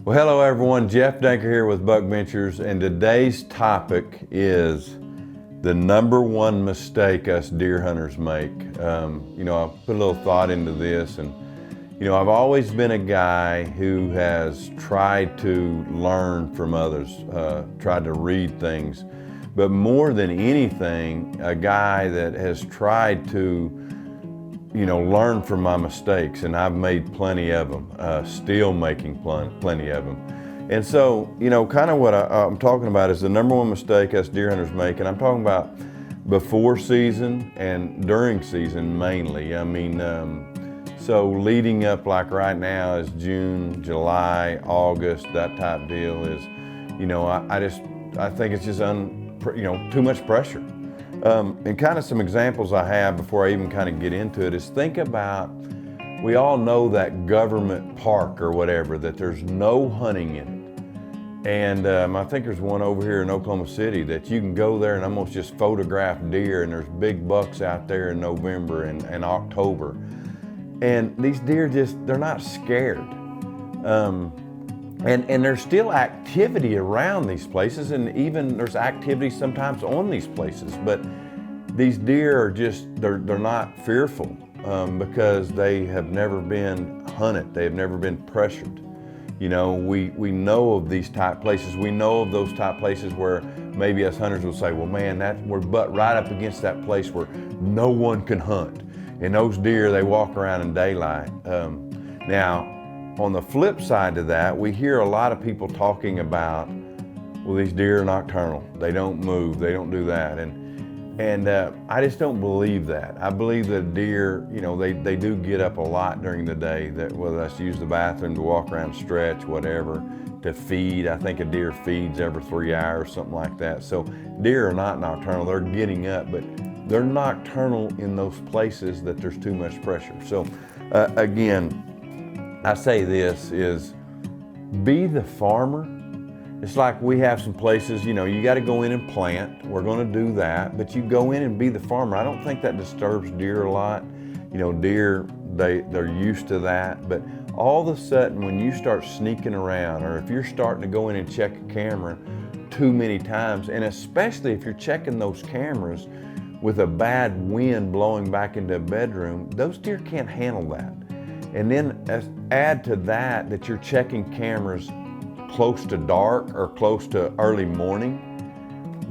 Well, hello everyone. Jeff Danker here with Buck Ventures, and today's topic is the number one mistake us deer hunters make. I put a little thought into this, and I've always been a guy who has tried to learn from others, tried to read things, but more than anything, a guy that has tried to learn from my mistakes, and I've made plenty of them, still making plenty of them. And so, kind of what I'm talking about is the number one mistake us deer hunters make, and I'm talking about before season and during season mainly. So leading up, like right now is June, July, August, that type deal is, I think it's just too much pressure. And kind of some examples I have before I even kind of get into it is think about, we all know that government park or whatever, that there's no hunting in it. And I think there's one over here in Oklahoma City that you can go there and almost just photograph deer, and there's big bucks out there in November and October. And these deer they're not scared. And there's still activity around these places, and even there's activity sometimes on these places, but these deer are they're not fearful because they have never been hunted. They have never been pressured. We know of these type places. We know of those type places where maybe us hunters will say, well, man, we're butt right up against that place where no one can hunt. And those deer, they walk around in daylight. Now, on the flip side to that, we hear a lot of people talking about, well, these deer are nocturnal. They don't move. They don't do that. And I just don't believe that. I believe that deer, they do get up a lot during the day, that whether that's to use the bathroom, to walk around, stretch, whatever, to feed. I think a deer feeds every 3 hours, something like that. So deer are not nocturnal. They're getting up, but they're nocturnal in those places that there's too much pressure. So again, I say this is, be the farmer. It's like we have some places, you got to go in and plant. We're going to do that, but you go in and be the farmer. I don't think that disturbs deer a lot. Deer, they're used to that, but all of a sudden when you start sneaking around, or if you're starting to go in and check a camera too many times, and especially if you're checking those cameras with a bad wind blowing back into a bedroom, those deer can't handle that. And then add to that you're checking cameras close to dark or close to early morning.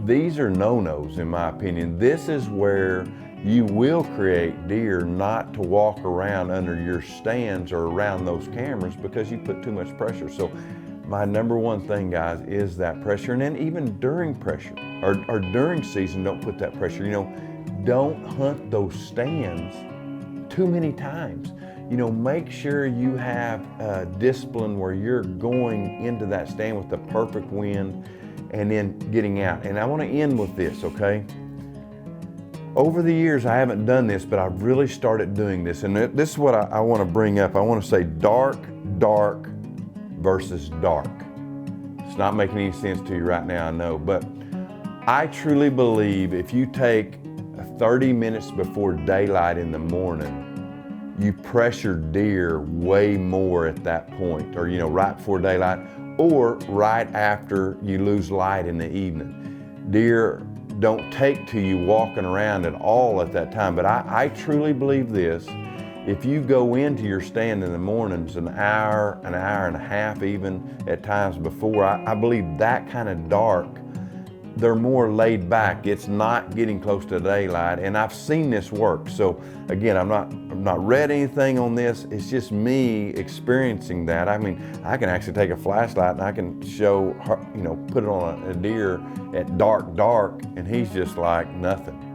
These are no-nos in my opinion. This is where you will create deer not to walk around under your stands or around those cameras because you put too much pressure. So my number one thing, guys, is that pressure. And then even during pressure or during season, don't put that pressure. Don't hunt those stands too many times. Make sure you have discipline where you're going into that stand with the perfect wind and then getting out. And I want to end with this, okay? Over the years, I haven't done this, but I've really started doing this. And this is what I want to bring up. I want to say dark versus dark. It's not making any sense to you right now, I know, but I truly believe if you take 30 minutes before daylight in the morning, you pressure deer way more at that point, or right before daylight, or right after you lose light in the evening. Deer don't take to you walking around at all at that time. But I truly believe this: if you go into your stand in the mornings an hour and a half, even at times before, I believe that kind of dark, they're more laid back. It's not getting close to daylight, and I've seen this work. So again, I'm not read anything on this. It's just me experiencing that. I mean, I can actually take a flashlight and I can show, put it on a deer at dark, and he's just like nothing.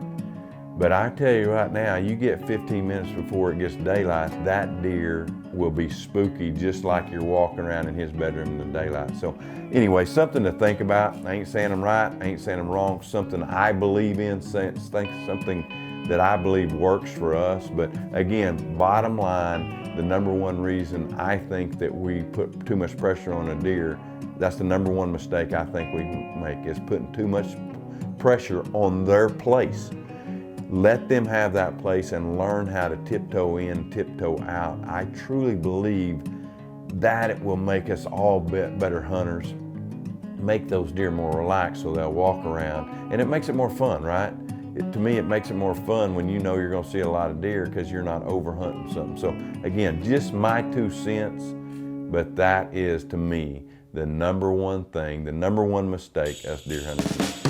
But I tell you right now, you get 15 minutes before it gets daylight, that deer will be spooky, just like you're walking around in his bedroom in the daylight. So anyway, something to think about. I ain't saying I'm right, I ain't saying I'm wrong. Something I believe in, something that I believe works for us. But again, bottom line, the number one reason I think that we put too much pressure on a deer, that's the number one mistake I think we make, is putting too much pressure on their place. Let them have that place and learn how to tiptoe in, tiptoe out. I truly believe that it will make us all better hunters, make those deer more relaxed so they'll walk around, and it makes it more fun, right? To me, it makes it more fun when you know you're gonna see a lot of deer because you're not over hunting something. So again, just my 2 cents, but that is to me the number one thing, the number one mistake us deer hunters do.